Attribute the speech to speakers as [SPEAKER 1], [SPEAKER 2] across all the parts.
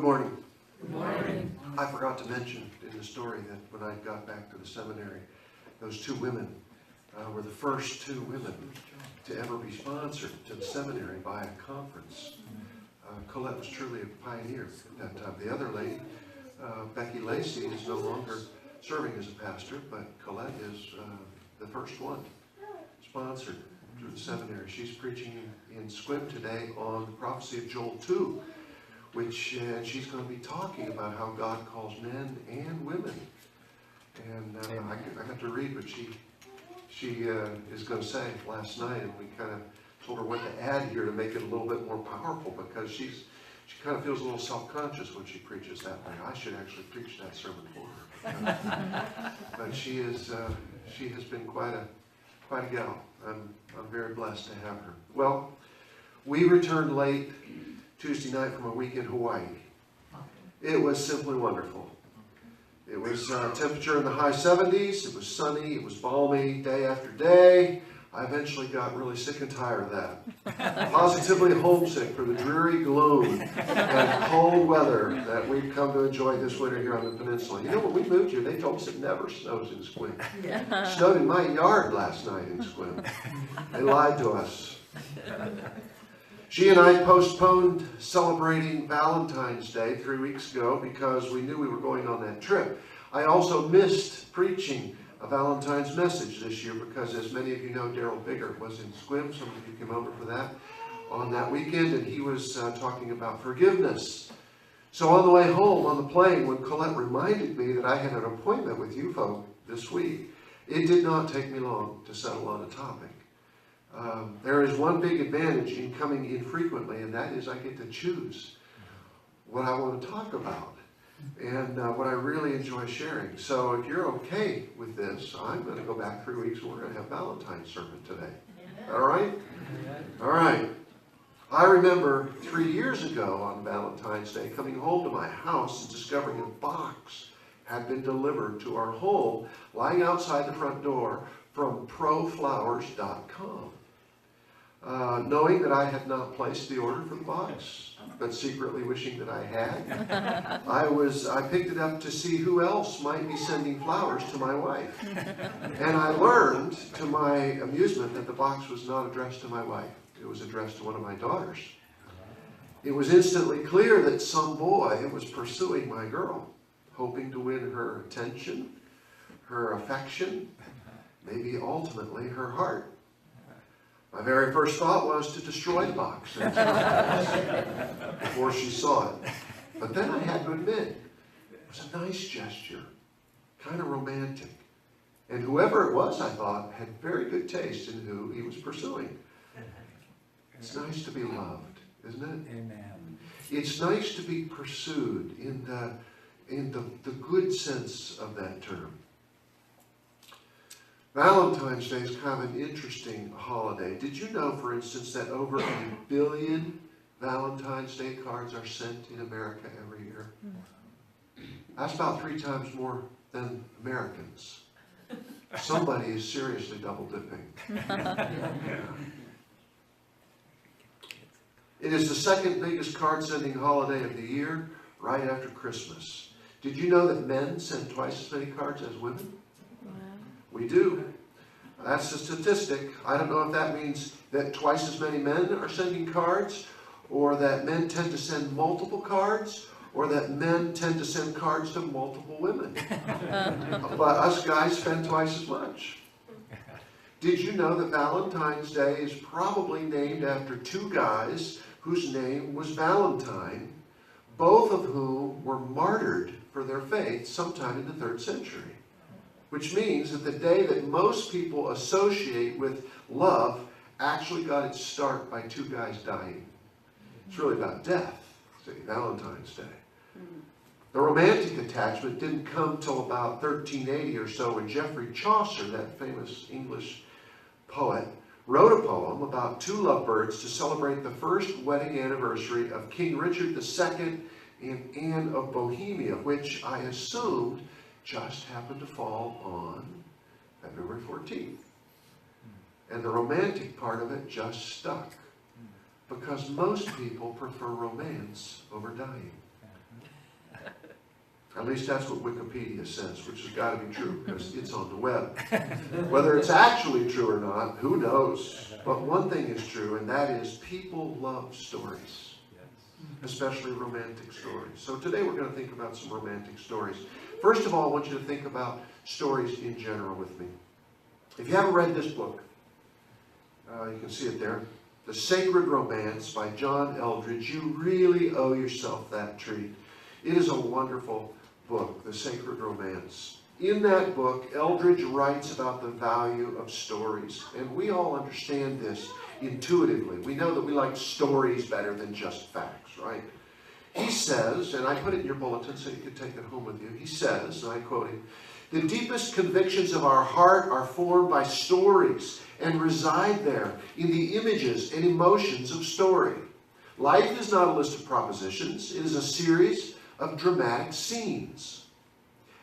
[SPEAKER 1] Good morning.
[SPEAKER 2] Good morning.
[SPEAKER 1] I forgot to mention in the story that when I got back to the seminary, those two women were the first two women to ever be sponsored to the seminary by a conference. Colette was truly a pioneer at that time. The other lady, Becky Lacey, is no longer serving as a pastor, but Colette is the first one sponsored through the seminary. She's preaching in Squib today on the prophecy of Joel 2, which she's going to be talking about how God calls men and women. And I got to read what she is going to say last night, and we kind of told her what to add here to make it a little bit more powerful, because she kind of feels a little self-conscious when she preaches that way. I should actually preach that sermon for her. But she has been quite a gal. I'm very blessed to have her. Well, we returned late Tuesday night from a week in Hawaii. It was simply wonderful. It was temperature in the high 70s. It was sunny. It was balmy day after day. I eventually got really sick and tired of that. Positively homesick for the dreary gloom and cold weather that we've come to enjoy this winter here on the peninsula. You know, when we moved here, they told us it never snows in Squim. It snowed in my yard last night in Squim. They lied to us. She and I postponed celebrating Valentine's Day 3 weeks ago because we knew we were going on that trip. I also missed preaching a Valentine's message this year because, as many of you know, Daryl Bigger was in Squim. Some of you came over for that on that weekend, and he was talking about forgiveness. So on the way home on the plane, when Colette reminded me that I had an appointment with you folk this week, it did not take me long to settle on a topic. There is one big advantage in coming infrequently, and that is I get to choose what I want to talk about and what I really enjoy sharing. So if you're okay with this, I'm going to go back 3 weeks and we're going to have Valentine's sermon today. All right? All right. I remember 3 years ago on Valentine's Day coming home to my house and discovering a box had been delivered to our home lying outside the front door from proflowers.com. Knowing that I had not placed the order for the box, but secretly wishing that I had, I picked it up to see who else might be sending flowers to my wife. And I learned, to my amusement, that the box was not addressed to my wife. It was addressed to one of my daughters. It was instantly clear that some boy was pursuing my girl, hoping to win her attention, her affection, maybe ultimately her heart. My very first thought was to destroy the box before she saw it. But then I had to admit, it was a nice gesture, kind of romantic. And whoever it was, I thought, had very good taste in who he was pursuing. It's nice to be loved, isn't it? Amen. It's nice to be pursued in the good sense of that term. Valentine's Day is kind of an interesting holiday. Did you know, for instance, that over 1 billion Valentine's Day cards are sent in America every year? That's about 3 times more than Americans. Somebody is seriously double dipping. It is the second biggest card sending holiday of the year, right after Christmas. Did you know that men send twice as many cards as women? We do. That's a statistic. I don't know if that means that twice as many men are sending cards, or that men tend to send multiple cards, or that men tend to send cards to multiple women. But us guys spend twice as much. Did you know that Valentine's Day is probably named after 2 guys whose name was Valentine, both of whom were martyred for their faith sometime in the 3rd century? Which means that the day that most people associate with love actually got its start by 2 guys dying. It's really about death, see, Valentine's Day. The romantic attachment didn't come till about 1380 or so, when Geoffrey Chaucer, that famous English poet, wrote a poem about 2 lovebirds to celebrate the first wedding anniversary of King Richard II and Anne of Bohemia, which I assumed just happened to fall on February 14th. And the romantic part of it just stuck, because most people prefer romance over dying. At least that's what Wikipedia says, which has got to be true because it's on the web. Whether it's actually true or not, who knows? But one thing is true, and that is people love stories, especially romantic stories. So today we're going to think about some romantic stories. First of all, I want you to think about stories in general with me. If you haven't read this book, you can see it there, The Sacred Romance by John Eldredge. You really owe yourself that treat. It is a wonderful book, The Sacred Romance. In that book, Eldredge writes about the value of stories. And we all understand this intuitively. We know that we like stories better than just facts, right? He says, and I put it in your bulletin so you could take it home with you. He says, and I quote him, "The deepest convictions of our heart are formed by stories and reside there in the images and emotions of story. Life is not a list of propositions. It is a series of dramatic scenes.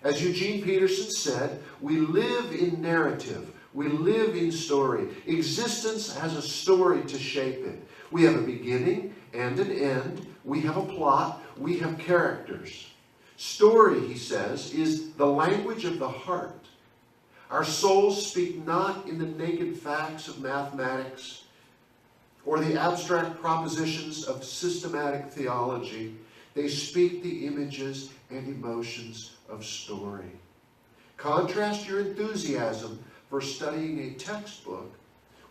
[SPEAKER 1] As Eugene Peterson said, we live in narrative. We live in story. Existence has a story to shape it. We have a beginning and an end. We have a plot. We have characters. Story," he says, "is the language of the heart. Our souls speak not in the naked facts of mathematics or the abstract propositions of systematic theology. They speak the images and emotions of story. Contrast your enthusiasm for studying a textbook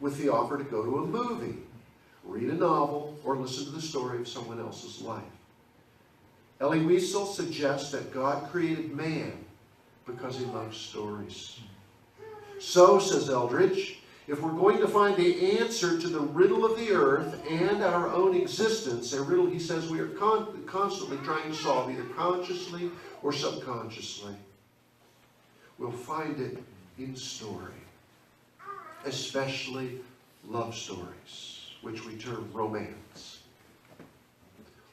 [SPEAKER 1] with the offer to go to a movie, read a novel, or listen to the story of someone else's life. Elie Wiesel suggests that God created man because he loves stories. So, says Eldredge, if we're going to find the answer to the riddle of the earth and our own existence, a riddle, he says, we are constantly trying to solve, either consciously or subconsciously, we'll find it in story, especially love stories, which we term romance.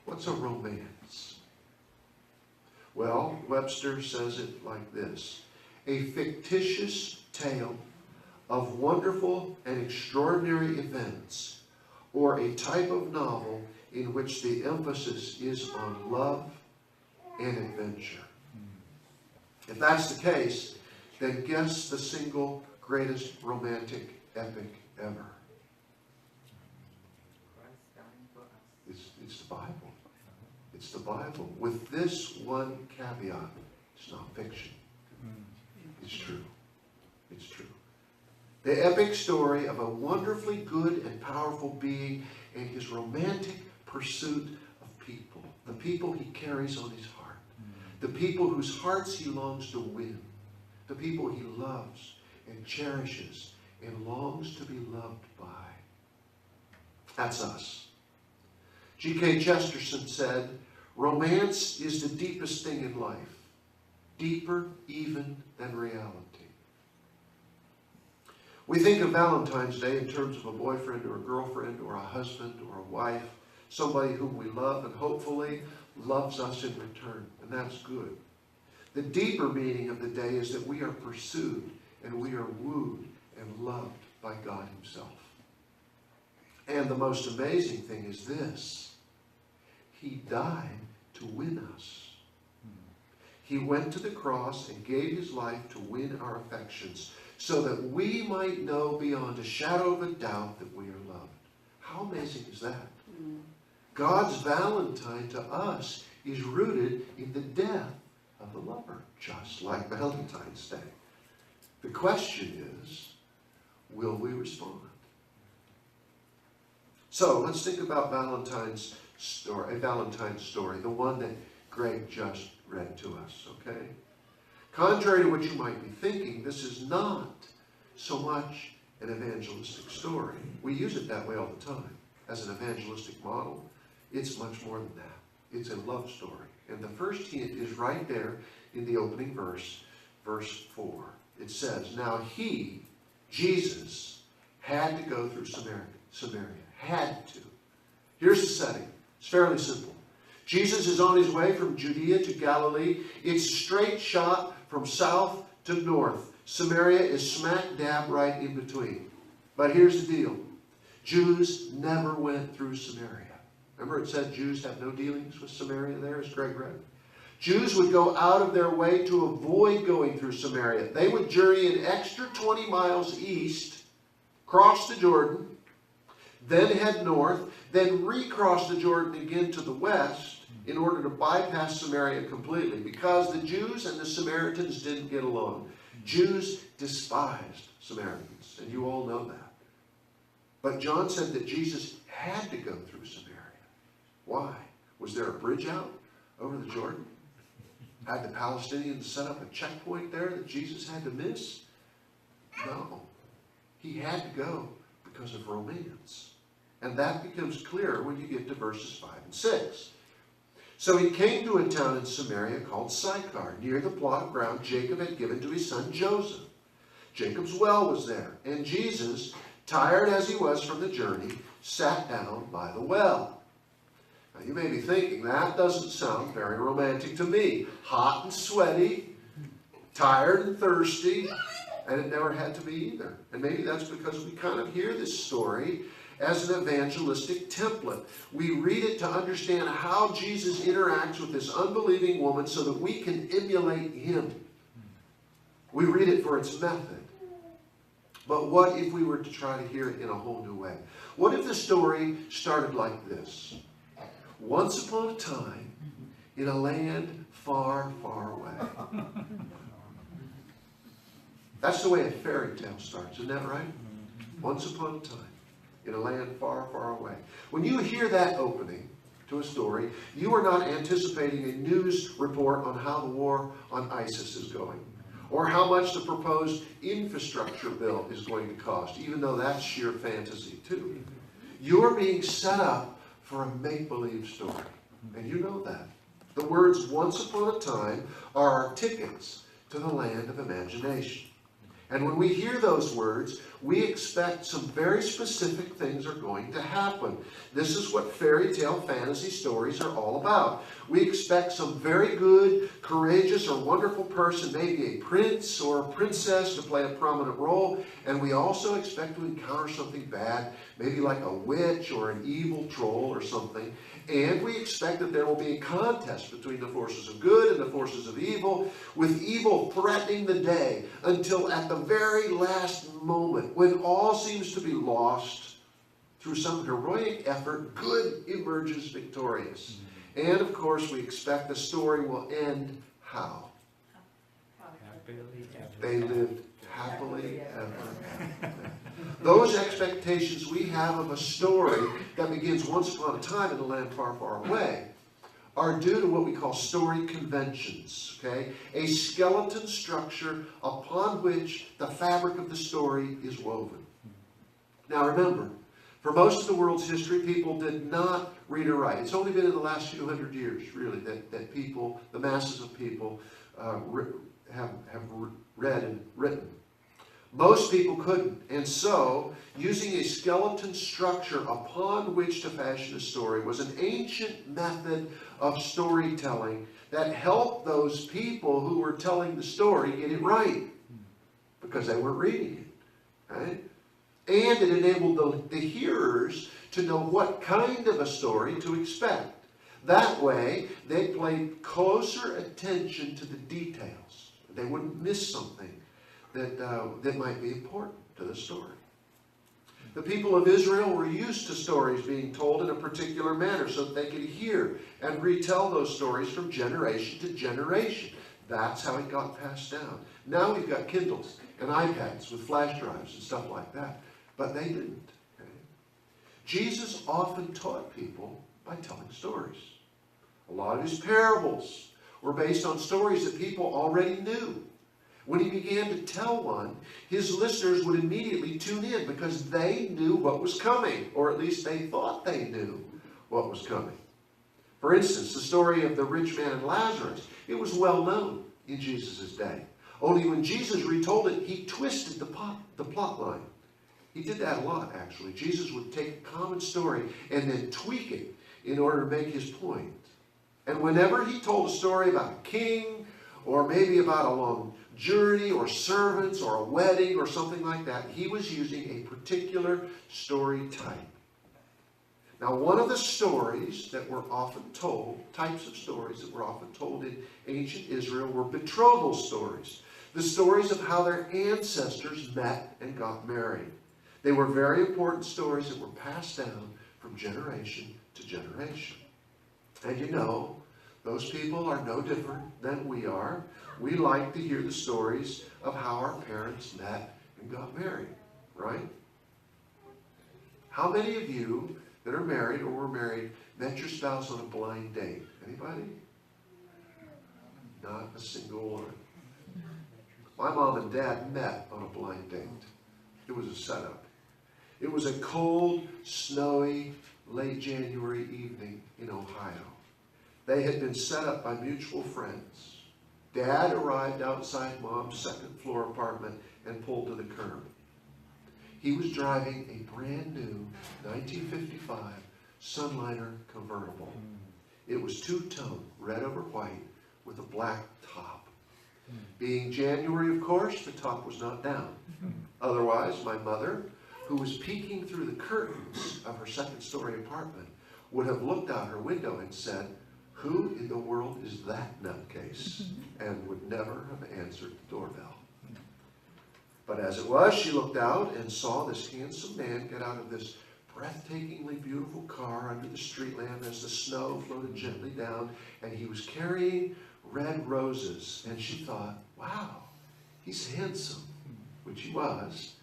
[SPEAKER 1] What's a romance? Well, Webster says it like this: a fictitious tale of wonderful and extraordinary events, or a type of novel in which the emphasis is on love and adventure. If that's the case, then guess the single greatest romantic epic ever. It's the Bible. It's the Bible. With this one caveat: it's not fiction. It's true. It's true. The epic story of a wonderfully good and powerful being and his romantic pursuit of people. The people he carries on his heart. The people whose hearts he longs to win. The people he loves and cherishes and longs to be loved by. That's us. G.K. Chesterton said, "Romance is the deepest thing in life, deeper even than reality." We think of Valentine's Day in terms of a boyfriend or a girlfriend or a husband or a wife, somebody whom we love and hopefully loves us in return, and that's good. The deeper meaning of the day is that we are pursued and we are wooed and loved by God himself. And the most amazing thing is this: he died to win us. He went to the cross and gave his life to win our affections, so that we might know beyond a shadow of a doubt that we are loved. How amazing is that? God's Valentine to us is rooted in the death of the lover, just like Valentine's Day. The question is, will we respond? So let's think about Valentine's story, the one that Greg just read to us, okay? Contrary to what you might be thinking, this is not so much an evangelistic story. We use it that way all the time as an evangelistic model. It's much more than that. It's a love story. And the first hint is right there in the opening verse, verse 4. It says, "Now he, Jesus, had to go through Samaria. Had to." Here's the setting. It's fairly simple. Jesus is on his way from Judea to Galilee. It's a straight shot from south to north. Samaria is smack dab right in between. But here's the deal. Jews never went through Samaria. Remember it said Jews have no dealings with Samaria there, as Greg read? Jews would go out of their way to avoid going through Samaria. They would journey an extra 20 miles east, cross the Jordan, then head north, then recross the Jordan again to the west in order to bypass Samaria completely, because the Jews and the Samaritans didn't get along. Jews despised Samaritans, and you all know that. But John said that Jesus had to go through Samaria. Why? Was there a bridge out over the Jordan? Had the Palestinians set up a checkpoint there that Jesus had to miss? No. He had to go because of romance. And that becomes clearer when you get to verses 5 and 6. So he came to a town in Samaria called Sychar, near the plot of ground Jacob had given to his son Joseph. Jacob's well was there, and Jesus, tired as he was from the journey, sat down by the well. Now you may be thinking, that doesn't sound very romantic to me. Hot and sweaty, tired and thirsty, and it never had to be either. And maybe that's because we kind of hear this story as an evangelistic template. We read it to understand how Jesus interacts with this unbelieving woman so that we can emulate him. We read it for its method. But what if we were to try to hear it in a whole new way? What if the story started like this? Once upon a time, in a land far, far away. That's the way a fairy tale starts, isn't that right? Once upon a time, in a land far, far away. When you hear that opening to a story, you are not anticipating a news report on how the war on ISIS is going, or how much the proposed infrastructure bill is going to cost, even though that's sheer fantasy too. You're being set up for a make-believe story, and you know that. The words "once upon a time" are our tickets to the land of imagination. And when we hear those words, we expect some very specific things are going to happen. This is what fairy tale fantasy stories are all about. We expect some very good, courageous, or wonderful person, maybe a prince or a princess, to play a prominent role. And we also expect to encounter something bad, maybe like a witch or an evil troll or something. And we expect that there will be a contest between the forces of good and the forces of evil, with evil threatening the day until at the very last moment, when all seems to be lost, through some heroic effort, good emerges victorious. And of course, we expect the story will end how? They lived happily ever after. Those expectations we have of a story that begins once upon a time in a land far, far away are due to what we call story conventions, okay? A skeleton structure upon which the fabric of the story is woven. Now remember, for most of the world's history, people did not read or write. It's only been in the last few hundred years, really, that people, the masses of people, have read and written. Most people couldn't, and so using a skeleton structure upon which to fashion a story was an ancient method of storytelling that helped those people who were telling the story get it right, because they weren't reading it, right? And it enabled the hearers to know what kind of a story to expect. That way, they paid closer attention to the details. They wouldn't miss something that might be important to the story. The people of Israel were used to stories being told in a particular manner so that they could hear and retell those stories from generation to generation. That's how it got passed down. Now we've got Kindles and iPads with flash drives and stuff like that. But they didn't. Okay? Jesus often taught people by telling stories. A lot of his parables were based on stories that people already knew. When he began to tell one, his listeners would immediately tune in because they knew what was coming, or at least they thought they knew what was coming. For instance, the story of the rich man and Lazarus, it was well known in Jesus' day. Only when Jesus retold it, he twisted the plot line. He did that a lot, actually. Jesus would take a common story and then tweak it in order to make his point. And whenever he told a story about a king, or maybe about a long journey, or servants, or a wedding, or something like that, he was using a particular story type. Now, one of the stories that were often told, types of stories that were often told in ancient Israel, were betrothal stories. The stories of how their ancestors met and got married. They were very important stories that were passed down from generation to generation. And you know, those people are no different than we are. We like to hear the stories of how our parents met and got married, right? How many of you that are married or were married met your spouse on a blind date? Anybody? Not a single one. My mom and dad met on a blind date. It was a setup. It was a cold, snowy, late January evening in Ohio. They had been set up by mutual friends. Dad arrived outside Mom's second floor apartment and pulled to the curb. He was driving a brand new 1955 Sunliner convertible. It was two-tone, red over white, with a black top. Being January, of course, the top was not down. Otherwise, my mother, who was peeking through the curtains of her second-story apartment, would have looked out her window and said, "Who in the world is that nutcase?" and would never have answered the doorbell. But as it was, she looked out and saw this handsome man get out of this breathtakingly beautiful car under the street lamp as the snow floated gently down, and he was carrying red roses. And she thought, wow, he's handsome, which he was.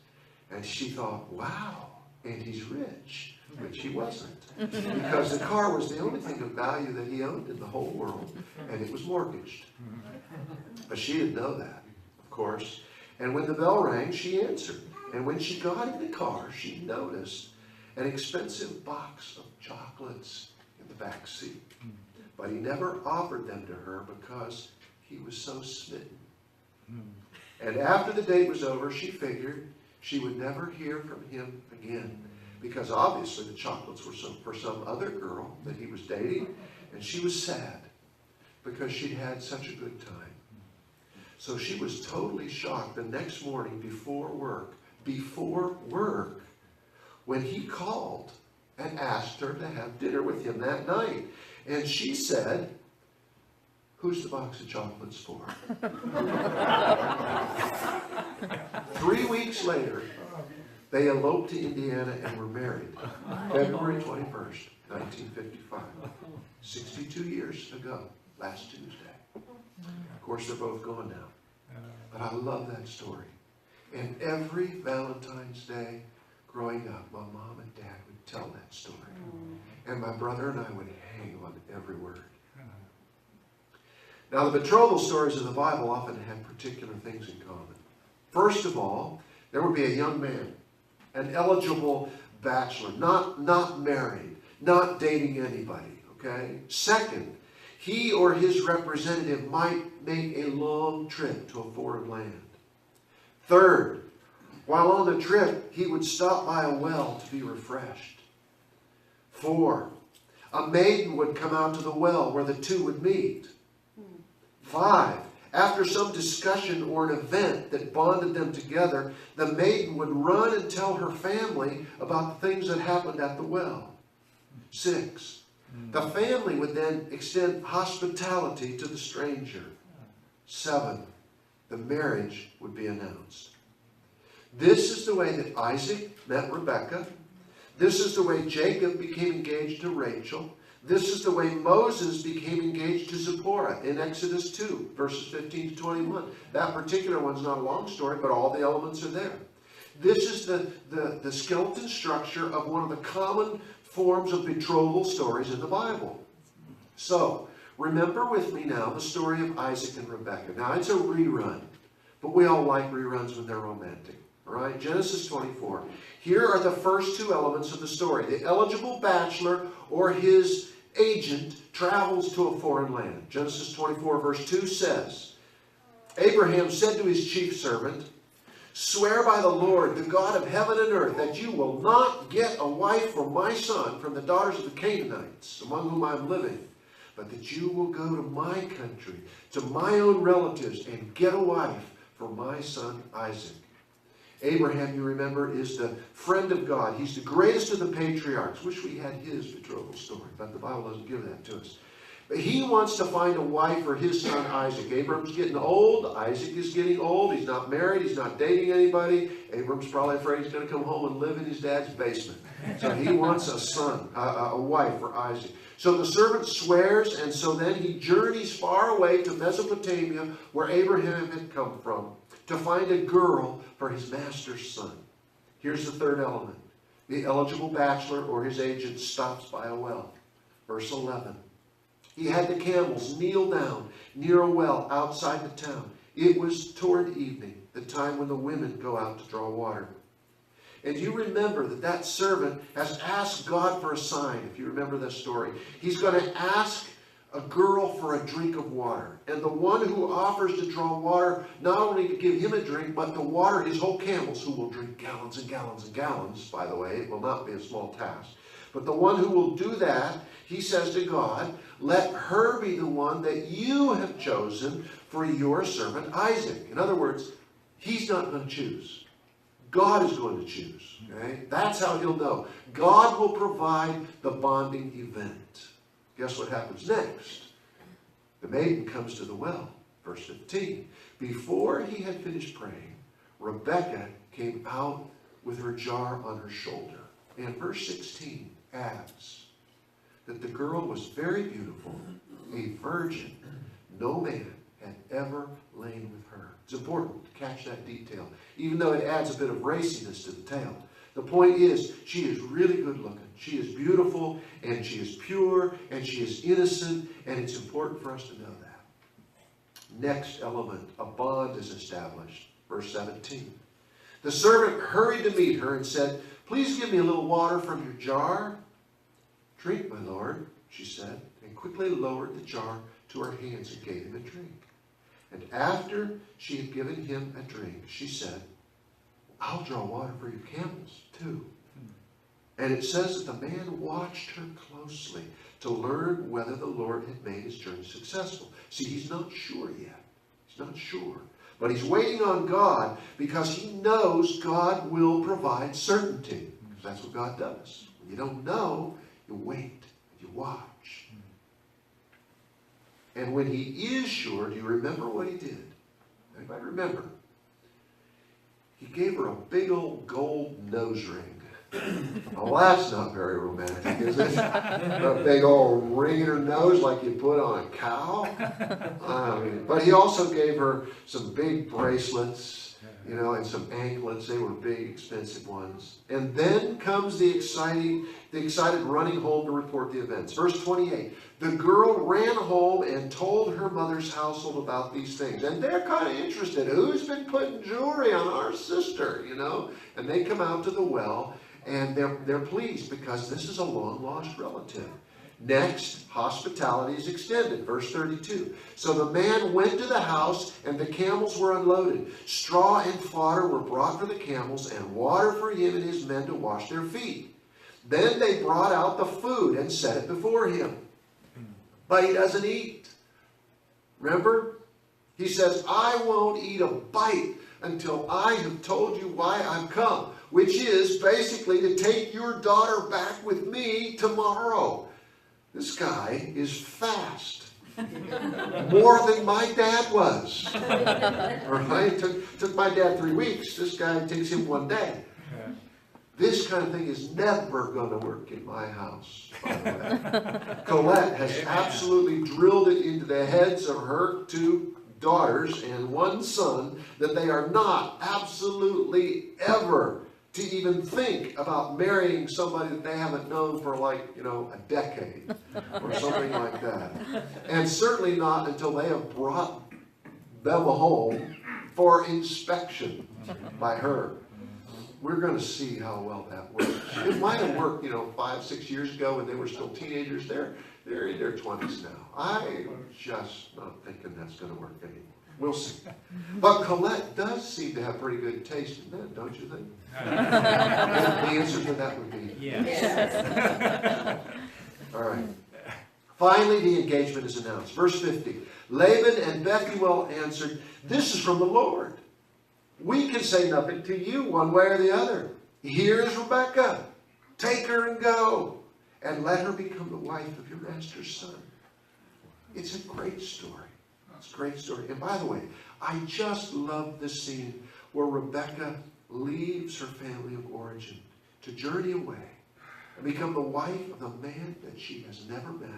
[SPEAKER 1] And she thought, wow, and he's rich, which he wasn't. Because the car was the only thing of value that he owned in the whole world, and it was mortgaged. But she didn't know that, of course. And when the bell rang, she answered. And when she got in the car, she noticed an expensive box of chocolates in the back seat. But he never offered them to her because he was so smitten. And after the date was over, she figured she would never hear from him again, because obviously the chocolates were for some other girl that he was dating, and she was sad because she'd had such a good time. So she was totally shocked the next morning before work, when he called and asked her to have dinner with him that night. And she said, "Who's the box of chocolates for?" 3 weeks later, they eloped to Indiana and were married. February 21st, 1955. 62 years ago, last Tuesday. Of course, they're both gone now. But I love that story. And every Valentine's Day growing up, my mom and dad would tell that story. And my brother and I would hang on every word. Now, the betrothal stories of the Bible often had particular things in common. First of all, there would be a young man, an eligible bachelor, not married, not dating anybody, okay? Second, he or his representative might make a long trip to a foreign land. Third, while on the trip, he would stop by a well to be refreshed. 4, a maiden would come out to the well where the two would meet. 5, after some discussion or an event that bonded them together, the maiden would run and tell her family about the things that happened at the well. 6, the family would then extend hospitality to the stranger. 7, the marriage would be announced. This is the way that Isaac met Rebekah. This is the way Jacob became engaged to Rachel. This is the way Moses became engaged to Zipporah in Exodus 2, verses 15 to 21. That particular one's not a long story, but all the elements are there. This is the skeleton structure of one of the common forms of betrothal stories in the Bible. So, remember with me now the story of Isaac and Rebekah. Now, it's a rerun, but we all like reruns when they're romantic. All right, Genesis 24. Here are the first two elements of the story. The eligible bachelor or his agent travels to a foreign land. Genesis 24 verse 2 says, Abraham said to his chief servant, "Swear by the Lord, the God of heaven and earth, that you will not get a wife for my son from the daughters of the Canaanites, among whom I am living, but that you will go to my country, to my own relatives, and get a wife for my son Isaac." Abraham, you remember, is the friend of God. He's the greatest of the patriarchs. Wish we had his betrothal story, but the Bible doesn't give that to us. But he wants to find a wife for his son Isaac. Abram's getting old. Isaac is getting old. He's not married. He's not dating anybody. Abram's probably afraid he's going to come home and live in his dad's basement. So he wants a son, a wife for Isaac. So the servant swears, and so then he journeys far away to Mesopotamia, where Abraham had come from, to find a girl for his master's son. Here's the third element. The eligible bachelor or his agent stops by a well. Verse 11. He had the camels kneel down near a well outside the town. It was toward evening, the time when the women go out to draw water. And you remember that servant has asked God for a sign, if you remember this story. He's going to ask a girl for a drink of water. And the one who offers to draw water, not only to give him a drink, but to water his whole camels, who will drink gallons and gallons and gallons, by the way. It will not be a small task. But the one who will do that, he says to God, let her be the one that you have chosen for your servant Isaac. In other words, he's not going to choose. God is going to choose. Okay? That's how he'll know. God will provide the bonding event. Guess what happens next? The maiden comes to the well. Verse 15. Before he had finished praying, Rebekah came out with her jar on her shoulder. And verse 16 adds that the girl was very beautiful, a virgin. No man had ever lain with her. It's important to catch that detail, even though it adds a bit of raciness to the tale. The point is, she is really good looking. She is beautiful, and she is pure, and she is innocent, and it's important for us to know that. Next element, a bond is established. Verse 17. The servant hurried to meet her and said, please give me a little water from your jar. Drink, my lord, she said, and quickly lowered the jar to her hands and gave him a drink. And after she had given him a drink, she said, I'll draw water for your camels, too. And it says that the man watched her closely to learn whether the Lord had made his journey successful. See, he's not sure yet. He's not sure. But he's waiting on God because he knows God will provide certainty. Because that's what God does. When you don't know, you wait. You watch. And when he is sure, do you remember what he did? Anybody remember? He gave her a big old gold nose ring. Well, that's not very romantic, is it? A big old ring in her nose like you put on a cow. But he also gave her some big bracelets, and some anklets. They were big, expensive ones. And then comes the excited running home to report the events. Verse 28. The girl ran home and told her mother's household about these things. And they're kind of interested. Who's been putting jewelry on our sister, And they come out to the well, and they're pleased because this is a long-lost relative. Next, hospitality is extended. Verse 32. So the man went to the house, and the camels were unloaded. Straw and fodder were brought for the camels, and water for him and his men to wash their feet. Then they brought out the food and set it before him. But he doesn't eat. Remember? He says, I won't eat a bite until I have told you why I've come, which is basically to take your daughter back with me tomorrow. This guy is fast. More than my dad was. Right? Took my dad 3 weeks. This guy takes him 1 day. This kind of thing is never going to work in my house, by the way. Colette has absolutely drilled it into the heads of her 2 daughters and 1 son that they are not absolutely ever to even think about marrying somebody that they haven't known for a decade or something like that. And certainly not until they have brought them home for inspection by her. We're going to see how well that works. It might have worked, 5, 6 years ago when they were still teenagers. They're in their 20s now. I'm just not thinking that's going to work anymore. We'll see. But Colette does seem to have pretty good taste in men, don't you think? The answer to that would be yes. All right. Finally, the engagement is announced. Verse 50. Laban and Bethuel answered, this is from the Lord. We can say nothing to you one way or the other. Here is Rebekah. Take her and go. And let her become the wife of your master's son. It's a great story. It's a great story. And by the way, I just love this scene where Rebekah leaves her family of origin to journey away and become the wife of the man that she has never met.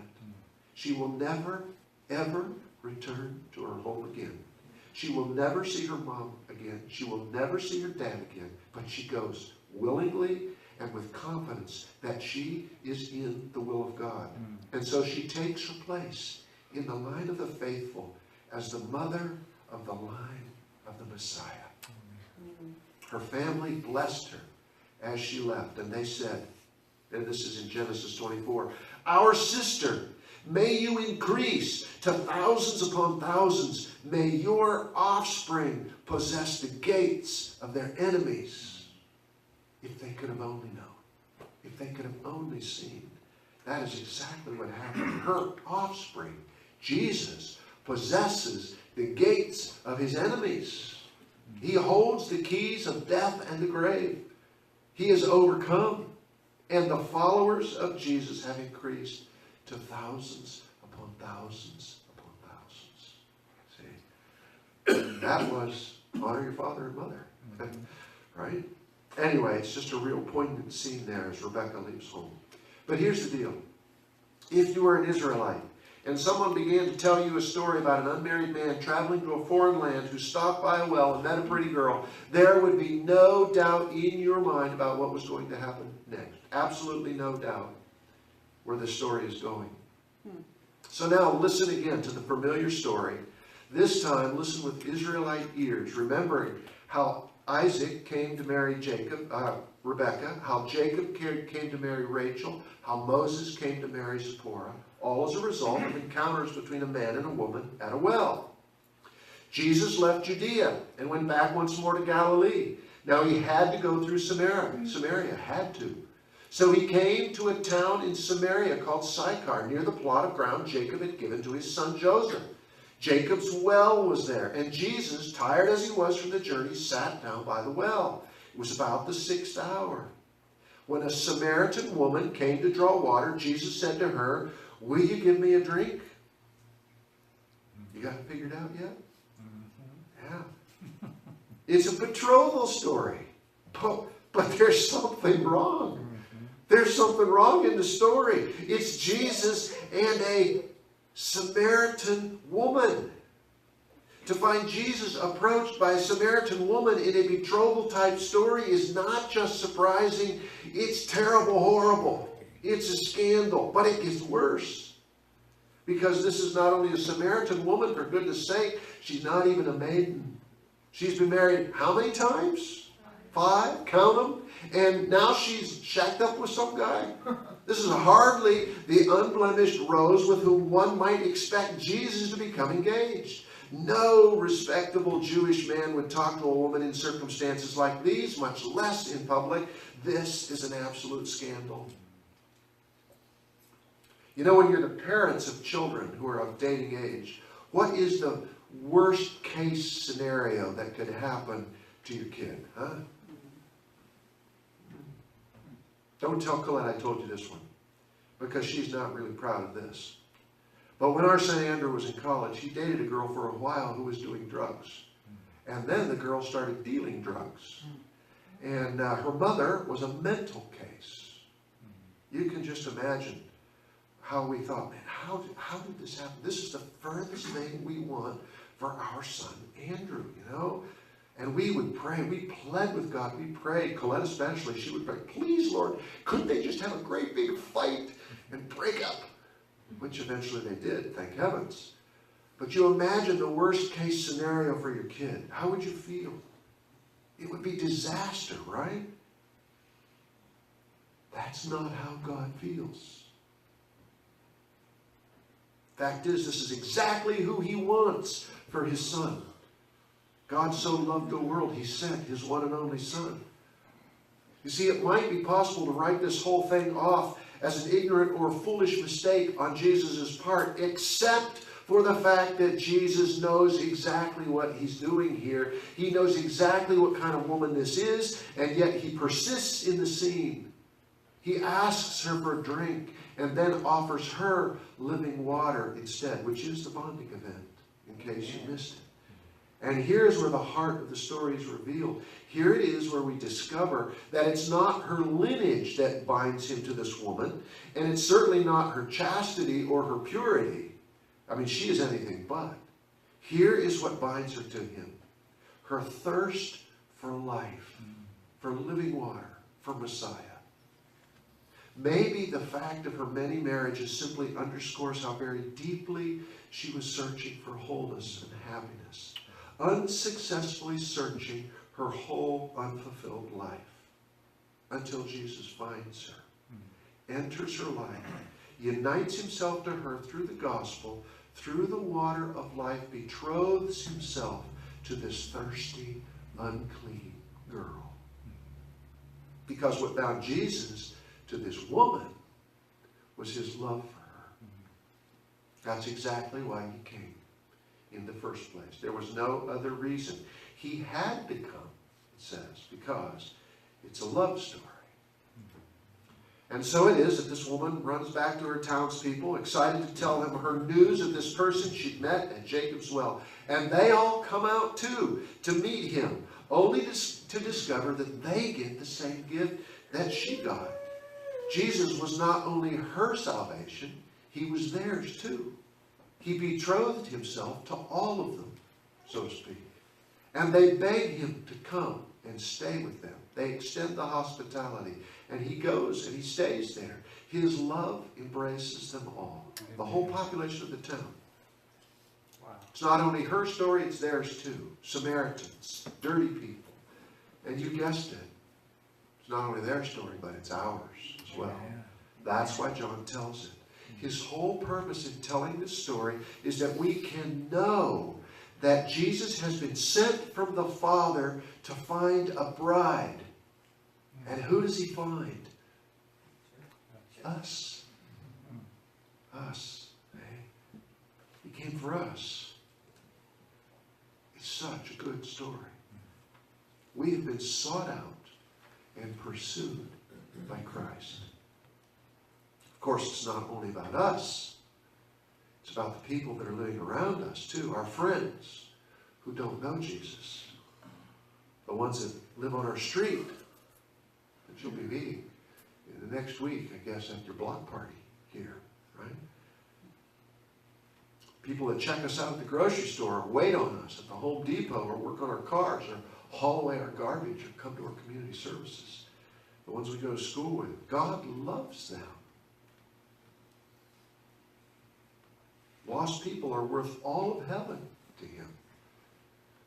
[SPEAKER 1] She will never, ever return to her home again. She will never see her mom again. She will never see her dad again. But she goes willingly and with confidence that she is in the will of God. And so she takes her place in the line of the faithful as the mother of the line of the Messiah. Her family blessed her as she left. And they said, and this is in Genesis 24, our sister, may you increase to thousands upon thousands. May your offspring possess the gates of their enemies. If they could have only known. If they could have only seen. That is exactly what happened. Her offspring, Jesus, possesses the gates of his enemies. He holds the keys of death and the grave. He has overcome. And the followers of Jesus have increased to thousands upon thousands upon thousands. See? That was honor your father and mother. Right? Anyway, it's just a real poignant scene there as Rebekah leaves home. But here's the deal. If you were an Israelite and someone began to tell you a story about an unmarried man traveling to a foreign land who stopped by a well and met a pretty girl, there would be no doubt in your mind about what was going to happen next. Absolutely no doubt where the story is going. So now listen again to the familiar story. This time listen with Israelite ears, remembering how Isaac came to marry Rebekah, how Jacob came to marry Rachel, how Moses came to marry Zipporah, all as a result of encounters between a man and a woman at a well. Jesus left Judea and went back once more to Galilee. Now he had to go through Samaria, had to. So he came to a town in Samaria called Sychar, near the plot of ground Jacob had given to his son Joseph. Jacob's well was there, and Jesus, tired as he was from the journey, sat down by the well. It was about the 6th hour. When a Samaritan woman came to draw water, Jesus said to her, will you give me a drink? You got it figured out yet? Yeah. It's a betrothal story. But there's something wrong. There's something wrong in the story. It's Jesus and a Samaritan woman. To find Jesus approached by a Samaritan woman in a betrothal type story is not just surprising, it's terrible, horrible. It's a scandal, but it gets worse. Because this is not only a Samaritan woman, for goodness sake, she's not even a maiden. She's been married how many times? 5, count them. And now she's shacked up with some guy. This is hardly the unblemished rose with whom one might expect Jesus to become engaged. No respectable Jewish man would talk to a woman in circumstances like these, much less in public. This is an absolute scandal. You know, when you're the parents of children who are of dating age, what is the worst case scenario that could happen to your kid? Huh? Don't tell Colette I told you this one, because she's not really proud of this. But when our son Andrew was in college, he dated a girl for a while who was doing drugs. And then the girl started dealing drugs. And her mother was a mental case. You can just imagine how we thought, man, how did this happen? This is the furthest thing we want for our son Andrew, you know? And we would pray. We pled with God. We prayed. Colette especially. She would pray, please, Lord, couldn't they just have a great big fight and break up? Which eventually they did, thank heavens. But you imagine the worst case scenario for your kid. How would you feel? It would be disaster, right? That's not how God feels. Fact is, this is exactly who he wants for his son. God so loved the world, he sent his one and only son. You see, it might be possible to write this whole thing off as an ignorant or foolish mistake on Jesus' part, except for the fact that Jesus knows exactly what he's doing here. He knows exactly what kind of woman this is, and yet he persists in the scene. He asks her for a drink and then offers her living water instead, which is the bonding event, in case you missed it. And here's where the heart of the story is revealed. Here it is where we discover that it's not her lineage that binds him to this woman, and it's certainly not her chastity or her purity. I mean, she is anything but. Here is what binds her to him. Her thirst for life, for living water, for Messiah. Maybe the fact of her many marriages simply underscores how very deeply she was searching for wholeness and happiness, unsuccessfully searching her whole unfulfilled life, until Jesus finds her, enters her life, unites himself to her through the gospel, through the water of life, betroths himself to this thirsty, unclean girl. Because what bound Jesus to this woman was his love for her. That's exactly why he came in the first place. There was no other reason. He had to come, it says, because it's a love story. And so it is that this woman runs back to her townspeople, excited to tell them her news of this person she'd met at Jacob's well. And they all come out too to meet him, only to discover that they get the same gift that she got. Jesus was not only her salvation, he was theirs too. He betrothed himself to all of them, so to speak. And they beg him to come and stay with them. They extend the hospitality. And he goes and he stays there. His love embraces them all. The whole population of the town. Wow. It's not only her story, it's theirs too. Samaritans, dirty people. And you guessed it. It's not only their story, but it's ours as well. That's why John tells it. His whole purpose in telling this story is that we can know that Jesus has been sent from the Father to find a bride. And who does he find? Us. Us. Eh? He came for us. It's such a good story. We have been sought out and pursued by Christ. Of course, it's not only about us. It's about the people that are living around us too. Our friends who don't know Jesus. The ones that live on our street. You'll be meeting in the next week, I guess, at your block party here, right? People that check us out at the grocery store, or wait on us at the Home Depot, or work on our cars, or haul away our garbage, or come to our community services. The ones we go to school with. God loves them. Lost people are worth all of heaven to him.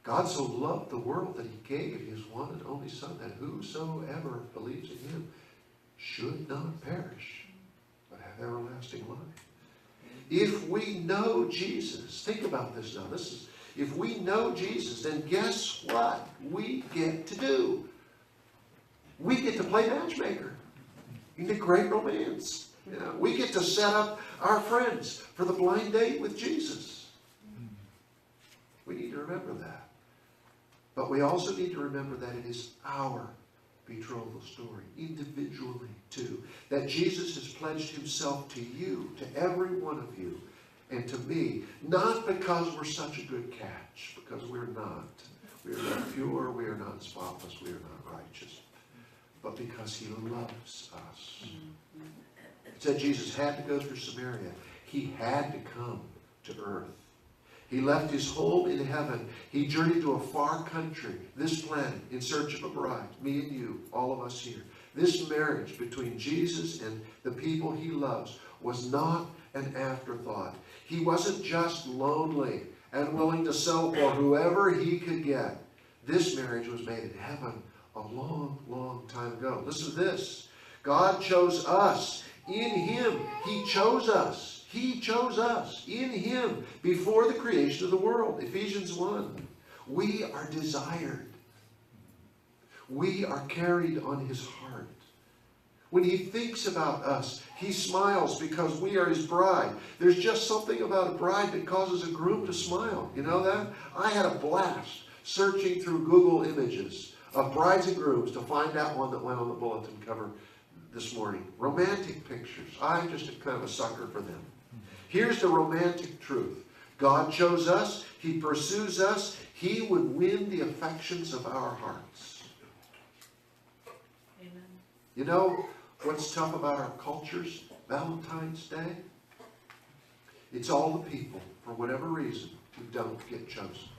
[SPEAKER 1] God so loved the world that he gave his one and only Son, that whosoever believes in him should not perish, but have everlasting life. If we know Jesus, think about this now. If we know Jesus, then guess what we get to do? We get to play matchmaker in the great romance. You know, we get to set up our friends for the blind date with Jesus. We need to remember that. But we also need to remember that it is our betrothal story, individually too. That Jesus has pledged himself to you, to every one of you, and to me. Not because we're such a good catch, because we're not. We are not pure, we are not spotless, we are not righteous. But because he loves us. It said Jesus had to go through Samaria. He had to come to earth. He left his home in heaven. He journeyed to a far country, this planet, in search of a bride. Me and you, all of us here. This marriage between Jesus and the people he loves was not an afterthought. He wasn't just lonely and willing to settle for whoever he could get. This marriage was made in heaven a long, long time ago. Listen to this. God chose us. In him, he chose us. He chose us in him before the creation of the world. Ephesians 1. We are desired. We are carried on his heart. When he thinks about us, he smiles because we are his bride. There's just something about a bride that causes a groom to smile. You know that? I had a blast searching through Google images of brides and grooms to find out one that went on the bulletin cover this morning. Romantic pictures. I'm just kind of a sucker for them. Here's the romantic truth. God chose us. He pursues us. He would win the affections of our hearts.
[SPEAKER 2] Amen.
[SPEAKER 1] You know what's tough about our cultures? Valentine's Day? It's all the people, for whatever reason, who don't get chosen.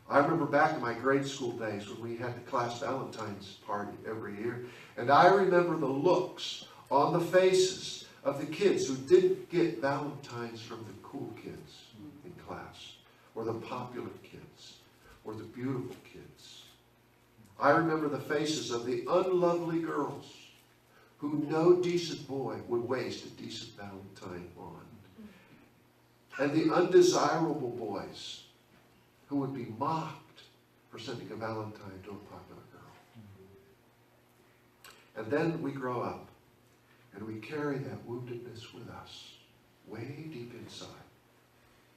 [SPEAKER 1] I remember back in my grade school days when we had the class Valentine's party every year, and I remember the looks on the faces of the kids who didn't get Valentines from the cool kids in class, or the popular kids, or the beautiful kids. I remember the faces of the unlovely girls who no decent boy would waste a decent Valentine on, and the undesirable boys who would be mocked for sending a Valentine to a popular girl. And then we grow up, and we carry that woundedness with us, way deep inside,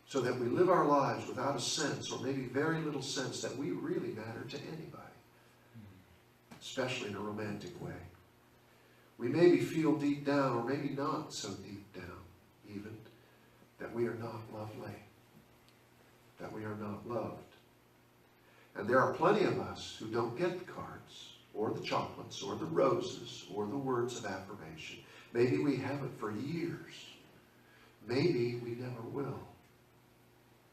[SPEAKER 1] so that we live our lives without a sense, or maybe very little sense, that we really matter to anybody, especially in a romantic way. We maybe feel deep down, or maybe not so deep down, even, that we are not lovely, that we are not loved. And there are plenty of us who don't get the cards, or the chocolates, or the roses, or the words of affirmation. Maybe we haven't for years. Maybe we never will.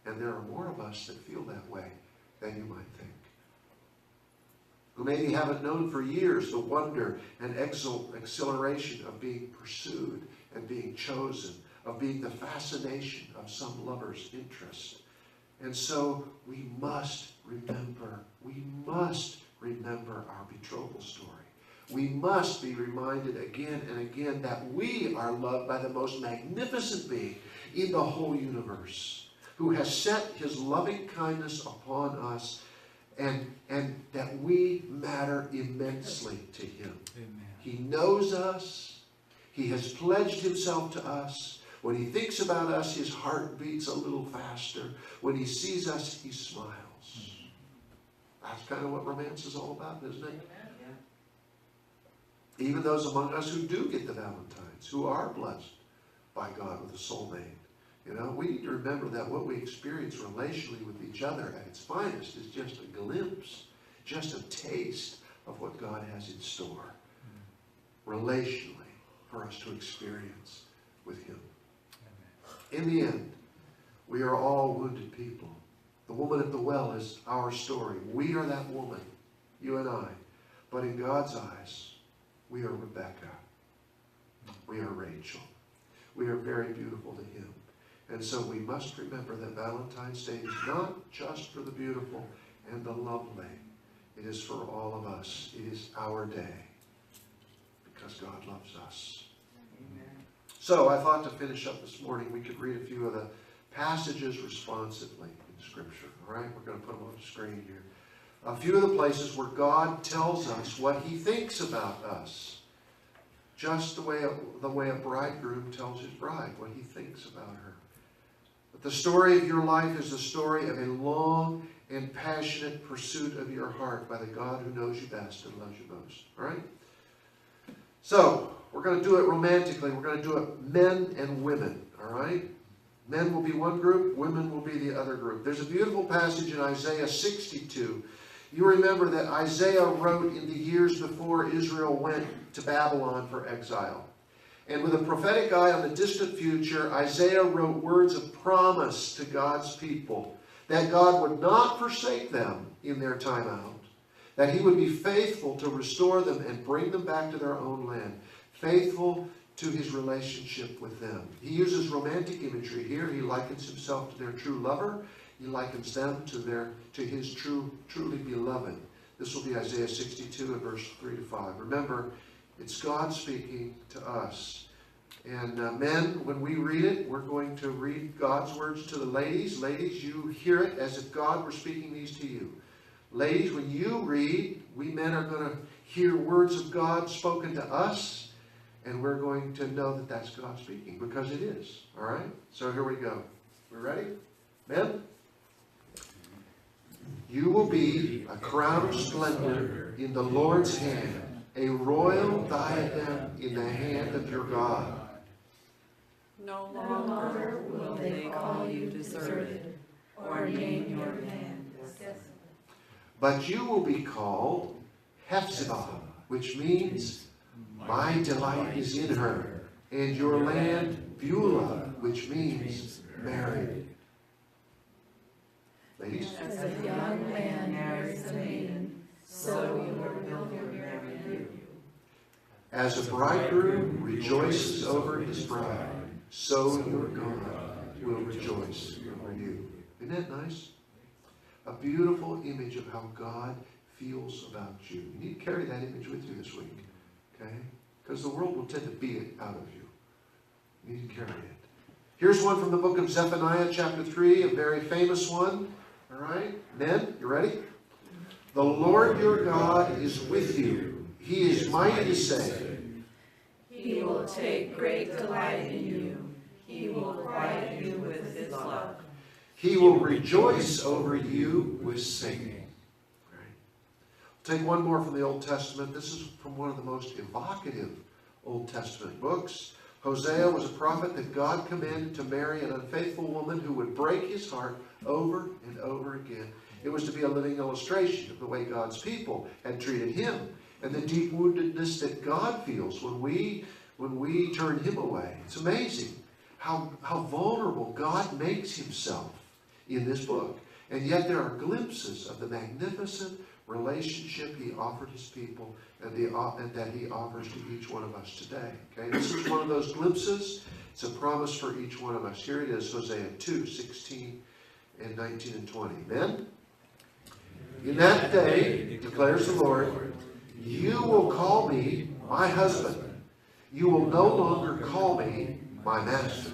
[SPEAKER 1] And there are more of us that feel that way than you might think. Who maybe haven't known for years the wonder and exhilaration of being pursued and being chosen, of being the fascination of some lover's interest. And so we must remember our betrothal story. We must be reminded again and again that we are loved by the most magnificent being in the whole universe, who has set his loving kindness upon us, and that we matter immensely to him.
[SPEAKER 3] Amen.
[SPEAKER 1] He knows us. He has pledged himself to us. When he thinks about us, his heart beats a little faster. When he sees us, he smiles. That's kind of what romance is all about, isn't it? Even those among us who do get the Valentines, who are blessed by God with a soulmate. You know, we need to remember that what we experience relationally with each other at its finest is just a glimpse, just a taste of what God has in store relationally for us to experience with him. In the end, we are all wounded people. The woman at the well is our story. We are that woman, you and I. But in God's eyes, we are Rebecca. We are Rachel. We are very beautiful to him. And so we must remember that Valentine's Day is not just for the beautiful and the lovely. It is for all of us. It is our day because God loves us.
[SPEAKER 2] Amen.
[SPEAKER 1] So I thought to finish up this morning, we could read a few of the passages responsively in Scripture. All right, we're going to put them on the screen here. A few of the places where God tells us what he thinks about us. Just the way a bridegroom tells his bride what he thinks about her. But the story of your life is the story of a long and passionate pursuit of your heart by the God who knows you best and loves you most. All right? So, we're going to do it romantically. We're going to do it men and women. All right? Men will be one group. Women will be the other group. There's a beautiful passage in Isaiah 62. You remember that Isaiah wrote in the years before Israel went to Babylon for exile. And with a prophetic eye on the distant future, Isaiah wrote words of promise to God's people that God would not forsake them in their time out, that he would be faithful to restore them and bring them back to their own land, faithful to his relationship with them. He uses romantic imagery here. He likens himself to their true lover. He likens them to his truly beloved. This will be Isaiah 62 and verse 3 to 5. Remember, it's God speaking to us. And men, when we read it, we're going to read God's words to the ladies. Ladies, you hear it as if God were speaking these to you. Ladies, when you read, we men are going to hear words of God spoken to us, and we're going to know that that's God speaking, because it is. All right? So here we go. We ready? Men? You will be a crown of splendor in the Lord's hand, a royal diadem in the hand of your God.
[SPEAKER 2] No longer will they call you deserted or name your name.
[SPEAKER 1] But you will be called Hephzibah, which means my delight is in her, and your land Beulah, which means married. Ladies?
[SPEAKER 2] As a young man marries a maiden, so will marry you.
[SPEAKER 1] As a bridegroom rejoices over his bride, so your God will rejoice over you. Isn't that nice? A beautiful image of how God feels about you. You need to carry that image with you this week. Okay? Because the world will tend to beat it out of you. You need to carry it. Here's one from the book of Zephaniah, chapter 3, a very famous one. All right? Men, you ready? The Lord your God is with you. He is mighty to save.
[SPEAKER 2] He will take great delight in you. He will quiet you with his love.
[SPEAKER 1] He will rejoice over you with singing. Right. Take one more from the Old Testament. This is from one of the most evocative Old Testament books. Hosea was a prophet that God commanded to marry an unfaithful woman who would break his heart over and over again. It was to be a living illustration of the way God's people had treated him and the deep woundedness that God feels when we turn him away. It's amazing how vulnerable God makes himself in this book. And yet there are glimpses of the magnificent relationship he offered his people and that he offers to each one of us today. Okay, this is one of those glimpses. It's a promise for each one of us. Here it is, Hosea 2, 16 and 19 and 20. Amen? In that day, declares the Lord, you will call me my husband. You will no longer call me my master.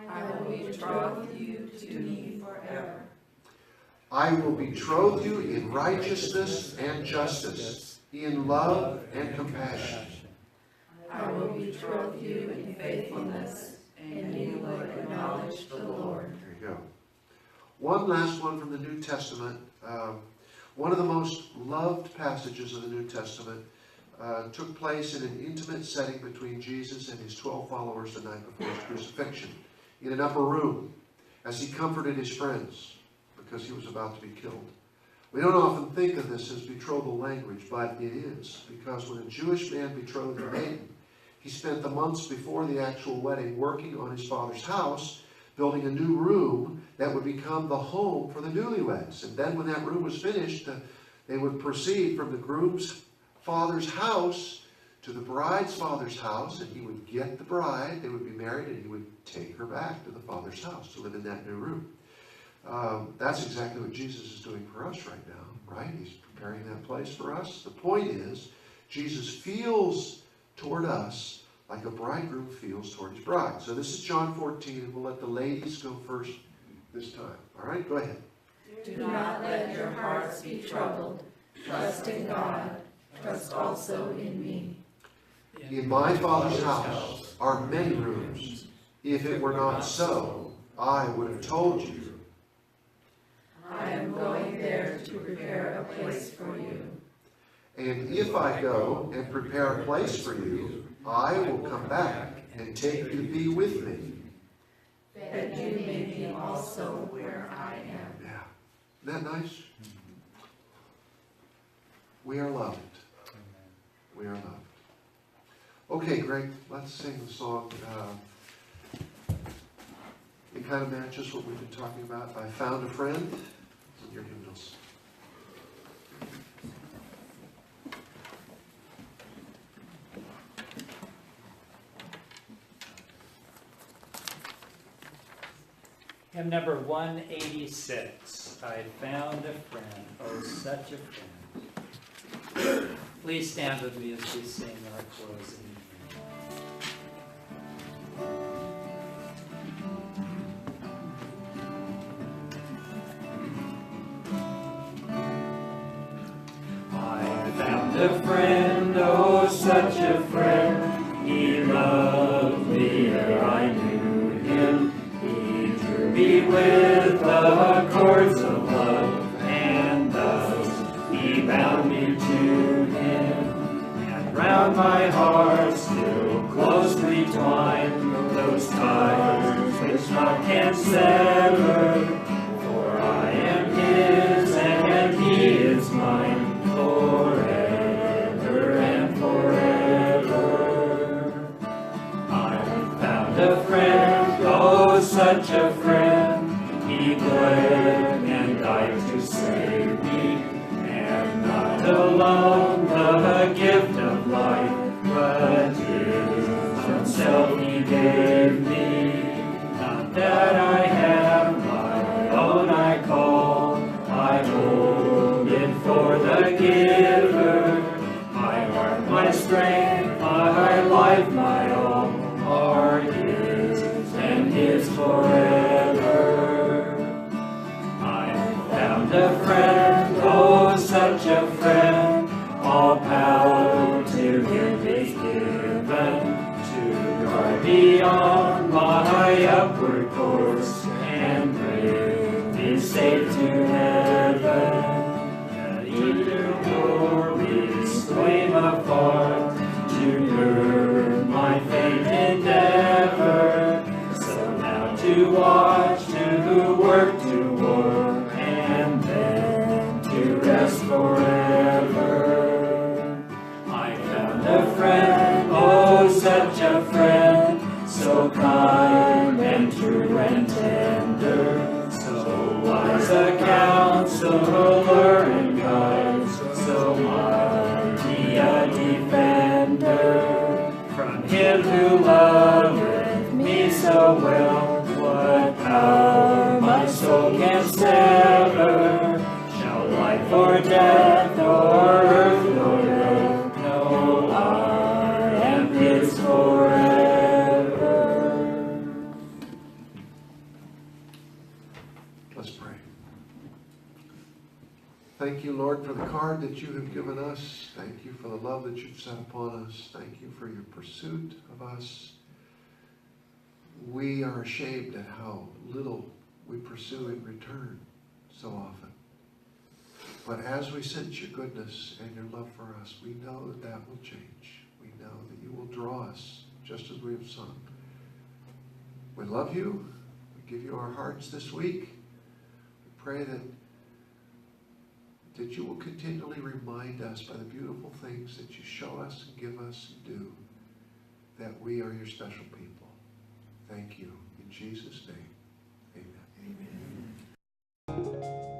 [SPEAKER 2] I will betroth you to me forever.
[SPEAKER 1] I will betroth you in righteousness and justice, in love and compassion.
[SPEAKER 2] I will betroth you in faithfulness, and you will acknowledge the Lord.
[SPEAKER 1] There you go. One last one from the New Testament. One of the most loved passages of the New Testament took place in an intimate setting between Jesus and his 12 followers the night before his crucifixion, in an upper room, as he comforted his friends because he was about to be killed. We don't often think of this as betrothal language, but it is, because when a Jewish man betrothed a maiden, he spent the months before the actual wedding working on his father's house, building a new room that would become the home for the newlyweds. And then when that room was finished, they would proceed from the groom's father's house to the bride's father's house, and he would get the bride, they would be married, and he would take her back to the father's house to live in that new room. That's exactly what Jesus is doing for us right now, right? He's preparing that place for us. The point is, Jesus feels toward us like a bridegroom feels toward his bride. So this is John 14, and we'll let the ladies go first this time. All right, go ahead.
[SPEAKER 2] Do not let your hearts be troubled. Trust in God. Trust also in me.
[SPEAKER 1] In my Father's house are many rooms. If it were not so, I would have told you.
[SPEAKER 2] I am going there to prepare a place for you.
[SPEAKER 1] And if I go and prepare a place for you, I will come back and take you to be with me.
[SPEAKER 2] That you may be also where I am.
[SPEAKER 1] Yeah. Isn't that nice? We are loved. We are loved. Okay, Greg, let's sing the song. It kind of matches what we've been talking about. I found a friend in your hymnals.
[SPEAKER 3] Hymn number 186, I found a friend, oh such a friend. Please stand with me as we sing our closing hymn. found a friend, oh, such a friend. He loved me ere I knew him. He drew me with the cords of love, and thus he bound me to him. And round my heart still closely twined those ties which naught can sever. For I am his and he is mine, forever and forever. I found a friend, oh, such a friend. He bled and died to save me, and not alone the gift of life, but himself he gave me. Not that I have my own I call, I hold it for the giver. My heart, my strength, my life, my all are his, and his forever. I found a friend, oh, such a friend. All power to him is given, to guard me on my upward course, and bring me safe to heaven. That eternal glories flame afar, to gird my faith endeavor. So now to watch, to work, to war, and then to rest forever. I found a friend, oh, such a friend, so kind and true and tender, so wise a counselor and guide, so mighty a defender. From him who loveth me so well, what power my soul can sever? Shall life or death or earth nor earth, no, I am his forever.
[SPEAKER 1] Let's pray. Thank you, Lord, for the card that you have given us. Thank you for the love that you've set upon us. Thank you for your pursuit of us. We are ashamed at how little we pursue in return so often. But as we sense your goodness and your love for us, we know that that will change. We know that you will draw us just as we have sung. We love you. We give you our hearts this week. We pray that you will continually remind us by the beautiful things that you show us and give us and do, that we are your special people. Thank you. In Jesus' name, amen. Amen.